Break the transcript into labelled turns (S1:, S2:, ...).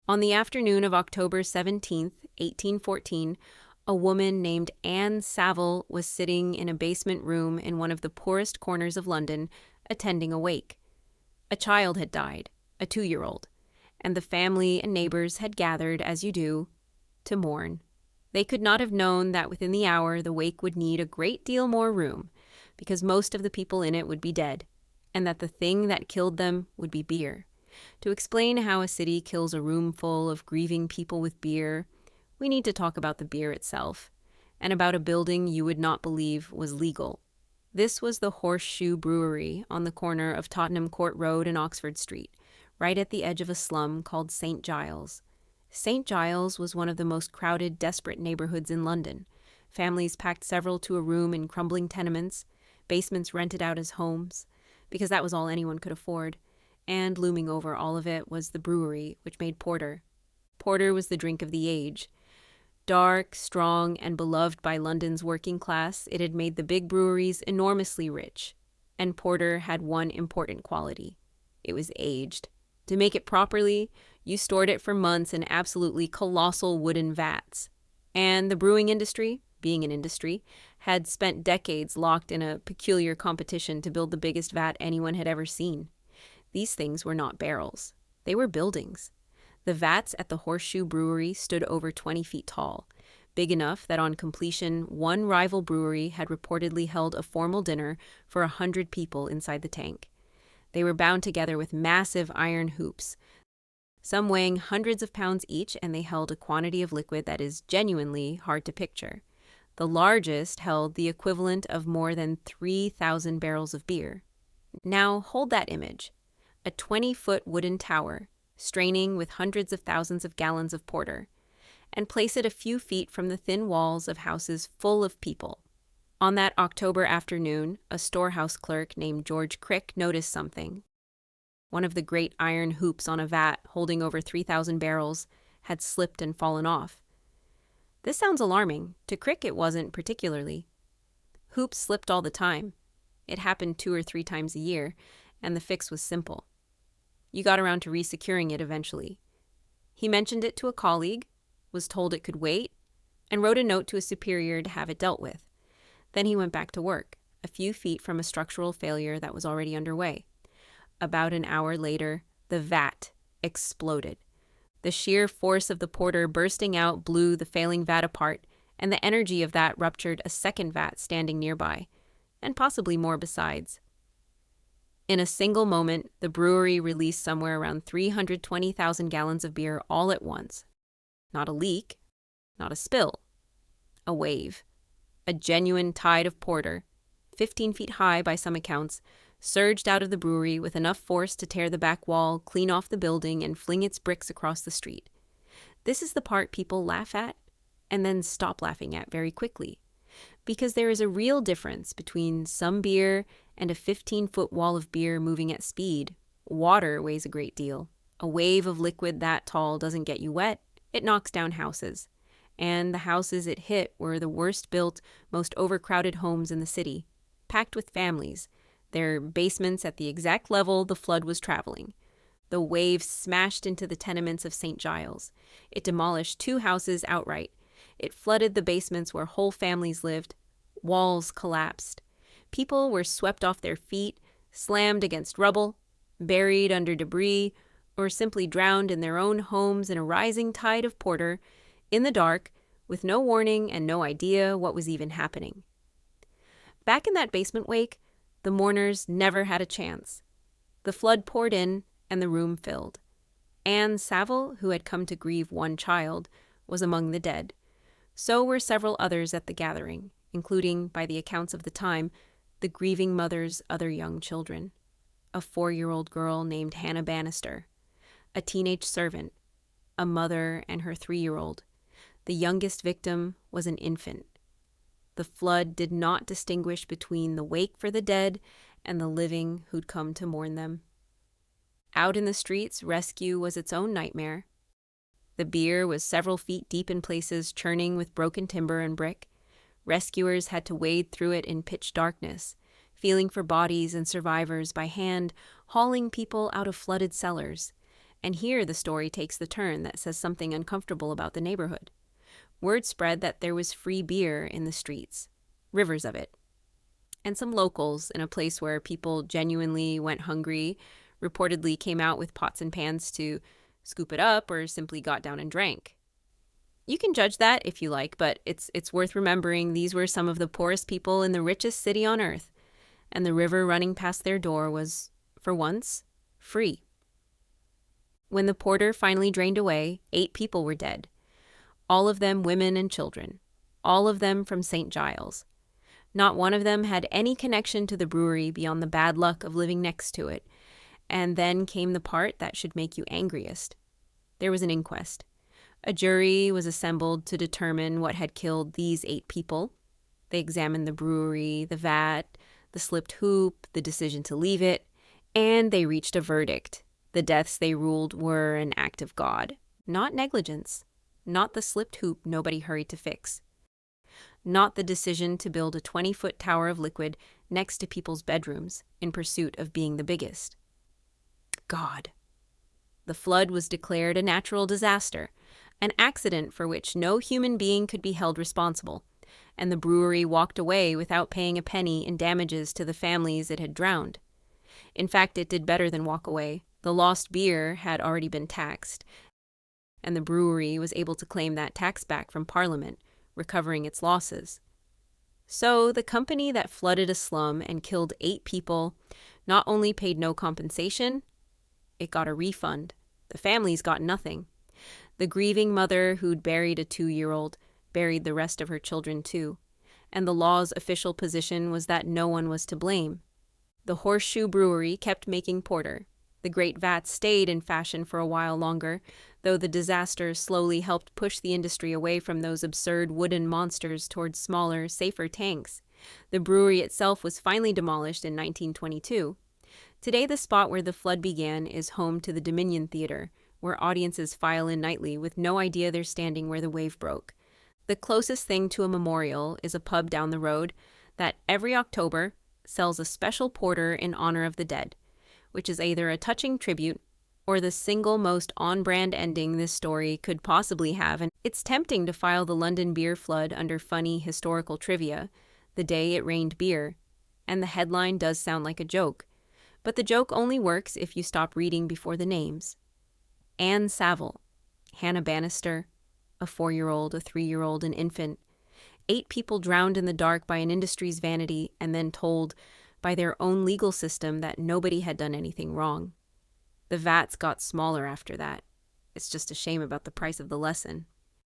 S1: On the afternoon of October 17th, 1814, a woman named Anne Saville was sitting in a basement room in one of the poorest corners of London, attending a wake. A child had died, a 2-year-old, and the family and neighbors had gathered, as you do, to mourn. They could not have known that within the hour the wake would need a great deal more room, because most of the people in it would be dead, and that the thing that killed them would be beer. To explain how a city kills a room full of grieving people with beer, we need to talk about the beer itself, and about a building you would not believe was legal. This was the Horseshoe Brewery on the corner of Tottenham Court Road and Oxford Street, right at the edge of a slum called St. Giles. St. Giles was one of the most crowded, desperate neighborhoods in London. Families packed several to a room in crumbling tenements, basements rented out as homes, because that was all anyone could afford. And looming over all of it was the brewery, which made porter. Porter was the drink of the age. Dark, strong, and beloved by London's working class, it had made the big breweries enormously rich. And porter had one important quality. It was aged. To make it properly, you stored it for months in absolutely colossal wooden vats. And the brewing industry, being an industry, had spent decades locked in a peculiar competition to build the biggest vat anyone had ever seen. These things were not barrels. They were buildings. The vats at the Horseshoe Brewery stood over 20 feet tall, big enough that on completion, one rival brewery had reportedly held a formal dinner for 100 people inside the tank. They were bound together with massive iron hoops, some weighing hundreds of pounds each, and they held a quantity of liquid that is genuinely hard to picture. The largest held the equivalent of more than 3,000 barrels of beer. Now hold that image. A 20-foot wooden tower, straining with hundreds of thousands of gallons of porter, and place it a few feet from the thin walls of houses full of people. On that October afternoon, a storehouse clerk named George Crick noticed something. One of the great iron hoops on a vat holding over 3,000 barrels had slipped and fallen off. This sounds alarming. To Crick, it wasn't particularly. Hoops slipped all the time. It happened 2 or 3 times a year, and the fix was simple. You got around to resecuring it eventually. He mentioned it to a colleague, was told it could wait, and wrote a note to a superior to have it dealt with. Then he went back to work, a few feet from a structural failure that was already underway. About an hour later, the vat exploded. The sheer force of the porter bursting out blew the failing vat apart, and the energy of that ruptured a second vat standing nearby, and possibly more besides. In a single moment, the brewery released somewhere around 320,000 gallons of beer all at once. Not a leak, not a spill. A wave. A genuine tide of porter, 15 feet high by some accounts, surged out of the brewery with enough force to tear the back wall, clean off the building, and fling its bricks across the street. This is the part people laugh at and then stop laughing at very quickly, because there is a real difference between some beer and a 15-foot wall of beer moving at speed. Water weighs a great deal. A wave of liquid that tall doesn't get you wet. It knocks down houses. And the houses it hit were the worst-built, most overcrowded homes in the city, packed with families, their basements at the exact level the flood was traveling. The wave smashed into the tenements of St. Giles. It demolished 2 houses outright. It flooded the basements where whole families lived. Walls collapsed. People were swept off their feet, slammed against rubble, buried under debris, or simply drowned in their own homes in a rising tide of porter, in the dark, with no warning and no idea what was even happening. Back in that basement wake, the mourners never had a chance. The flood poured in, and the room filled. Anne Saville, who had come to grieve one child, was among the dead. So were several others at the gathering, including, by the accounts of the time, the grieving mother's other young children. A 4-year-old girl named Hannah Bannister, a teenage servant, a mother and her 3-year-old. The youngest victim was an infant. The flood did not distinguish between the wake for the dead and the living who'd come to mourn them. Out in the streets, rescue was its own nightmare. The beer was several feet deep in places, churning with broken timber and brick. Rescuers had to wade through it in pitch darkness, feeling for bodies and survivors by hand, hauling people out of flooded cellars. And here the story takes the turn that says something uncomfortable about the neighborhood. Word spread that there was free beer in the streets, rivers of it. And some locals, in a place where people genuinely went hungry, reportedly came out with pots and pans to scoop it up or simply got down and drank. You can judge that if you like, but it's worth remembering these were some of the poorest people in the richest city on earth, and the river running past their door was, for once, free. When the porter finally drained away, 8 people were dead. All of them women and children. All of them from St. Giles. Not one of them had any connection to the brewery beyond the bad luck of living next to it. And then came the part that should make you angriest. There was an inquest. A jury was assembled to determine what had killed these 8 people. They examined the brewery, the vat, the slipped hoop, the decision to leave it, and they reached a verdict. The deaths they ruled were an act of God, not negligence, not the slipped hoop nobody hurried to fix, not the decision to build a 20-foot tower of liquid next to people's bedrooms in pursuit of being the biggest. God. The flood was declared a natural disaster, an accident for which no human being could be held responsible, and the brewery walked away without paying a penny in damages to the families it had drowned. In fact, it did better than walk away. The lost beer had already been taxed, and the brewery was able to claim that tax back from Parliament, recovering its losses. So the company that flooded a slum and killed 8 people not only paid no compensation, it got a refund. The families got nothing. The grieving mother who'd buried a 2-year-old buried the rest of her children too, and the law's official position was that no one was to blame. The Horseshoe Brewery kept making porter. The great vats stayed in fashion for a while longer, though the disaster slowly helped push the industry away from those absurd wooden monsters towards smaller, safer tanks. The brewery itself was finally demolished in 1922. Today, the spot where the flood began is home to the Dominion Theater, where audiences file in nightly with no idea they're standing where the wave broke. The closest thing to a memorial is a pub down the road that every October sells a special porter in honor of the dead, which is either a touching tribute or the single most on-brand ending this story could possibly have. And it's tempting to file the London beer flood under funny historical trivia, the day it rained beer, and the headline does sound like a joke. But the joke only works if you stop reading before the names. Anne Saville, Hannah Bannister, a 4-year-old, a 3-year-old, an infant. 8 people drowned in the dark by an industry's vanity and then told by their own legal system that nobody had done anything wrong. The vats got smaller after that. It's just a shame about the price of the lesson.